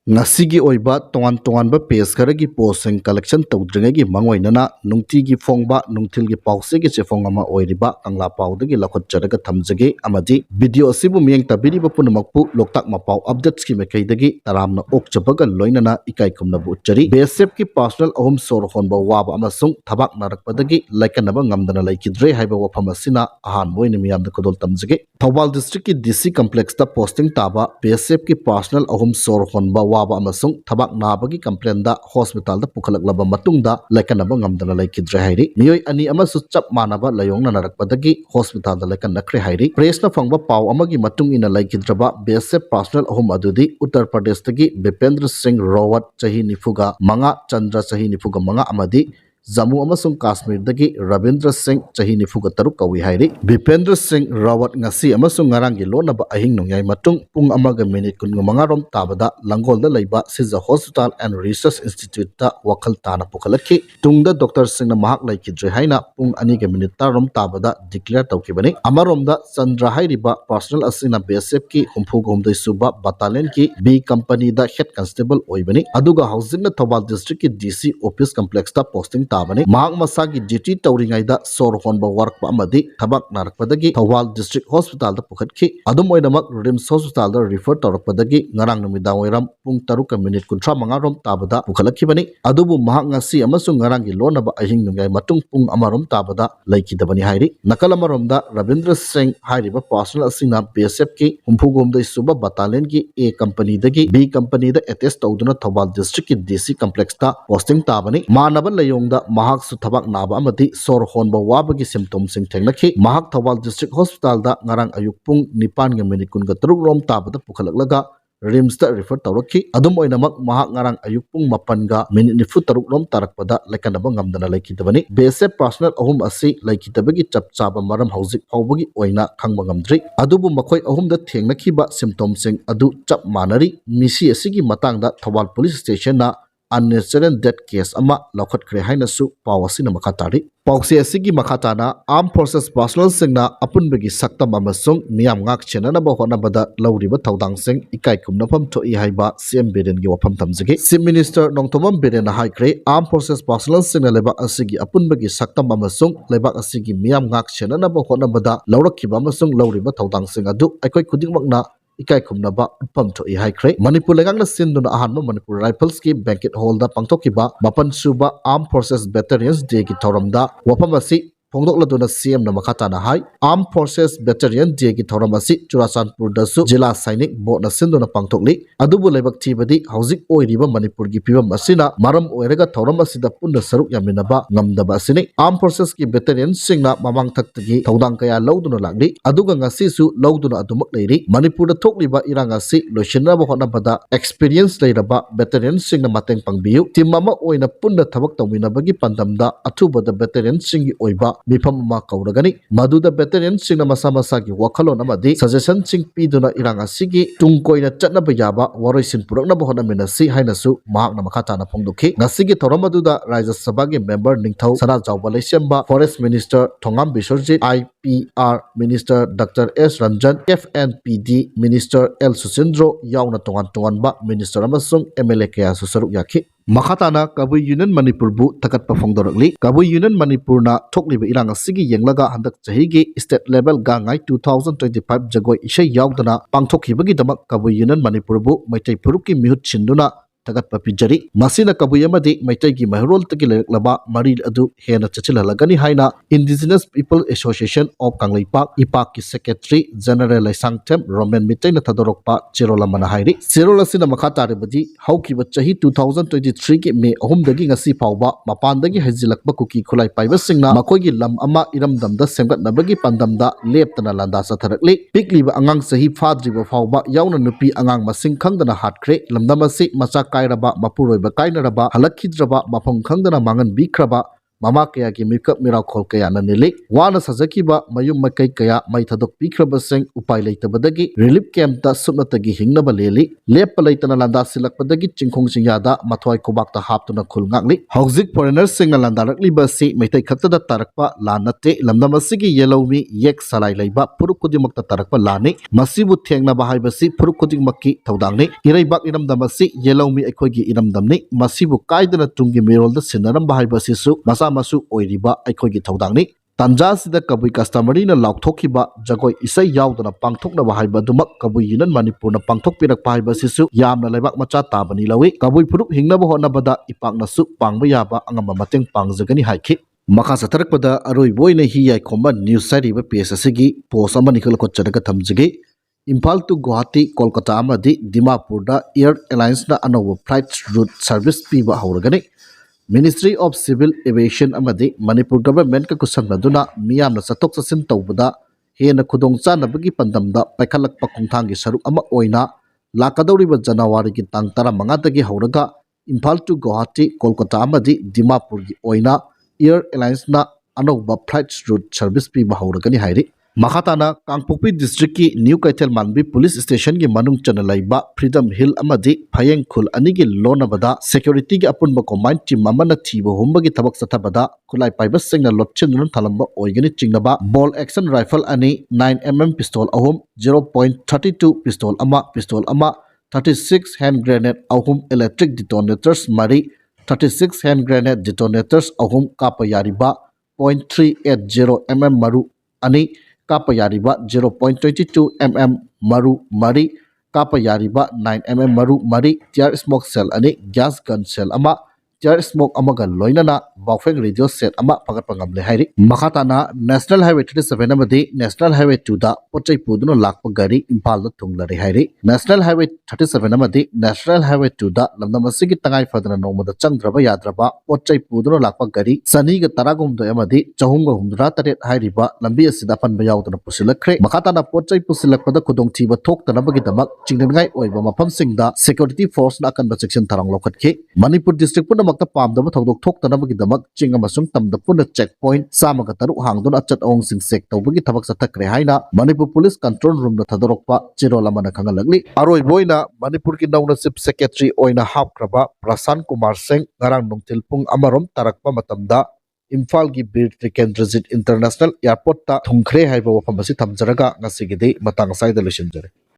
ngasi oiba tongan tongan ba pes karagi posing collection tawdringagi mangoinana nungtigi phongba nungthilgi pause gi chefong ama oiriba kangla paudagi lakhot charaga thamjage amadi video asibu mieng tabiri ba punamakpu loktak mapau updates ki mekaidagi taramna okchabaga loinana ikai kumna bu chari BSF ki personal ahum sor honba waba amasung thabak narakpadagi laikanaba ngamdana laikidre haiba wafam asina ahan moina miyamda kodol tamjage Thawbal district ki DC complex ta posting taba BSF ki personal ahum sor honba waba amasung thabak nabagi complaint da hospital da pukhalaklaba matungda laikanaba ngamdana laikidre hairi miyoi ani amasu chap manaba layongna narakpadagi hospital da laikan nakre hairi press na fangba paw amagi matung ina laikidraba BSF personal ahum adudi Uttar Pradesh tagi Bipendra Singh Rawat chahi nifuga manga Chandra chahi nifuga manga amadi Jammu amasung Kashmir dagi Ravindra Singh chahi nifuga taruk kawi hairi Bipendra Singh Rawat ngasi amasung ngarangi lonaba ahing nongyai matung pung amaga minute kun manga rom tabada Langol da laiba Siza Hospital and Research Institute ta wakal tana pukhalaki tungda Dr. Singh na mahak laikidre haina pung ani ga minute tarom tabada declare tawkibani amarom da Chandra hairiba personal asina BSF ki humphug humdai suba battalion ki B company da head constable oibani aduga housing na Thawbal district ki DC office complex ta posting tabani mahak masagi duty tawringai da sor honba work pa amadi thabak narakpadagi Thawbal district hospital da pukhatki adum oinamak Rims hospital da refer tawrakpadagi ngarang numidang oiram pung 3 minute 35 rom tabada pukhalakibani adubu mahak ngasi amasung ngarangi lonaba ahing nungai matung pung amarom tabada laikidabani hairi nakalamarom da Ravindra Singh hairiba personal asina BSF ki humphugomdai suba battalion ki A company dagi B company da attest tawduna Thawbal district ki DC complex ta posting tabani manaba layong da mahak su thabak naba amadi sor honba wabagi symptoms sing thengnakhi mahak Thawbal district hospital da ngarang ayuk pung 9 minute 3 rom tabada pukhalaklaga Rims da refer tawrakhi adum oinamak mahak ngarang ayuk pung 8 minute nifu 3 rom tarakpada laikanaba ngamdana laikidabani BSF personal ahum asi laikidabagi chap chaba maram hauzik faubagi oina khangba ngamdri adubu makhoi ahum da thengnakhiba symptoms sing adu chap manari misi asigi matangda Thawbal police station na unnatural death case ama laukhatkre hainasu pawasina makatari pawse asigi makatana armed forces personnel singna apunbegi saktam amasung miyam ngak chenana ba honabada lawriba tawdang sing ikai kumnapam thoi haiba CM Biren gi wafam tamjage Chief Minister Nongthomam Biren haikre armed forces personnel singna lebak asigi apunbegi saktam amasung lebak asigi miyam ngak chenana ba honabada lawrakhiba amasung lawriba tawdang sing adu aikoi khudingmakna ikai khumnaba upam thoi haikre Manipur legangna sinduna ahanma Manipur Rifles ki banquet hall da pangthokiba mapan suba armed forces veterans day ki thoramda wafam asi phongdokladuna CM na makhatana hai armed forces veteran day ki thoram asi Churachandpur da su jila sainik bo na sinduna pangthokli adubu lebak thibadi hauzik oiriba Manipur gi pibam asina maram oiraga thoram asida punna saruk yaminaba ngamdaba asini armed forces ki veteran singna mamang thaktagi thodang kaya lawduna lagli aduga ngasi su lawduna adumak leiri Manipur da thokliba irang asi loishinaba honabada experience leiraba veteran singna mateng pangbiu timama oina punna thabak tawminabagi pandamda athubada veteran singi oiba mifam ma kauragani maduda veteran singna masa masa gi wakhalon amadi suggestion sing piduna irang asigi tungkoina chatnaba yaba waroisin puraknaba honamina si hainasu mahakna makhatana phongdokhi ngasigi thoramaduda Rajya Sabha gi member Ningthau Sana Jawba Leisemba Forest Minister Thongam Bisorjit IPR Minister Dr. S. Ranjan FNPD Minister L. Susindro yauna tongan ba Minister amasung MLA kaya susaruk yakhi Makhatana Kabui Union Manipur bu takat pafongdorakli Kabui Union Manipur na thokliba irang asigi yenglaga handak chahigi state level gangai 2025 jagoi isai yaudana pangthokhibagi damak Kabui Union Manipur bu maitai puruki mihut chinduna takat papijari masina Kabui amadi maitai gi mahrol tagi leklaba mari adu hena chachilhalagani haina Indigenous People Association of Kanglaipak IPAK ki Secretary General Laisangthem Roman Mitai na thadorokpa Cherola mana hairi Cherola sina makhatare badi haukiba chahi 2023 ki May 3 dagi ngasi phawba mapandagi hajilakba kuki khulai paiba singna makoigi lam ama iramdamda semgatnabagi pandamda leptana landa satharakli pikliba angang chahi phadriba phawba yauna nupi angang masing khangdana hatkre lamdamasi macha kairaba mapuroiba kainaraba halakhidraba mafam khangdana mangan bikraba mama kaya ki mikap mirakhol kaya na nili wana sajakiba mayum makai kaya mai thadok pikhrabasing upai leitabadagi relief camp ta supnatagi hingnaba leli lepa leitana landa silakpadagi chingkhong singyada mathoi kubakta haptuna khulngakli hauzik foreigners sing landarakli basi maitai khatada tarakpa lanate lamdamasigi yelomi yek salai leiba puruk kudimakta tarakpa lani masibu thengnaba haibasi puruk kudimaki thaudangni iraibak iramdamasi yelomi aikhoigi iramdamni masibu kaidana tunggi mirolda sinaramba haibasisu masa masu oiriba aikhoigi thaudangni Tanja sida kabui customary na laukthokhiba jagoi isai yaudana pangthoknaba haiba dumak kabui yinan Manipur na pangthokpirakpa haiba sisu yamna leibak macha tabani lawi kabui phurup hingnaba honabada ipakna su pangba yaba angama mateng pangjagani haikhi makha satharakpada aroi boina hi yai khomba news sariba page asigi post amani khol kocharaga thamjige Imphal to Guwahati Kolkata amadi Dimapur da Air Alliance na anoba flight route service piba hauragani Ministry of Civil Aviation amadi Manipur government ka kusangna miyamna satok sasin tawbada hena khudongcha nabagi pandamda paikhalakpa khongthanggi saruk ama oina lakadawriba January ki tang 15 dagi hauraga Imphal to Guwahati Kolkata amadi Dimapur gi oina Air Alliance na anoba flight route service piba hauragani hairi Makhatana Kangpokpi district ki New Kaithel Manbi police station ki manung chana laiba Freedom Hill amadi Phayeng Khul ani ki lonabada security ki apunba combined team amana thiba humba ki thabak sathabada khulai paiba singna lotchin thalamba oigani chingnaba ball action rifle ani 9mm pistol ahum 0.32 pistol ama 36 hand grenade ahum electric detonators mari 36 hand grenade detonators ahum kapa yariba .380 mm maru ani Kapa yariba 0.22 mm maru mari Kapa yariba 9 mm maru mari tear smoke cell ani gas gun cell ama tear smoke amaga loinana bawfeng radio set ama pagat pangamle hairi makhatana National Highway 37 amadi National Highway 2 da pochai puduna lakpa gari Imphal da thunglari hairi National Highway 37 amadi National Highway 2 da lamdamasigi tangai fadana nomada changdraba yadraba pochai puduna lakpa gari sani ga taragumdo amadi chahumga humdra taret hairiba lambi asida panba yaudana pusilakre makhatana pochai pusilakpada khudong thiba thoktanabagi damak chingnangai oiba mafamsingda security force na akanba section tarang lokhatke Manipur district puna makta pamdaba thodok thoktanabagi damak ching amasung tamda puna checkpoint samaga taru hangdon achat ong sing sek tawbagi thabak sathakre haina Manipur police control room na thadorokpa chirolamana khangalagli aroi boina Manipur ki nawna chief secretary oina hapkraba Prasan Kumar Singh ngarang nungtil pung amarom tarakpa matamda Imphal gi Bir Trikendrazit International Airport ta thungkhre haiba wafam asi thamjaraga ngasigidi matang saida lusinjare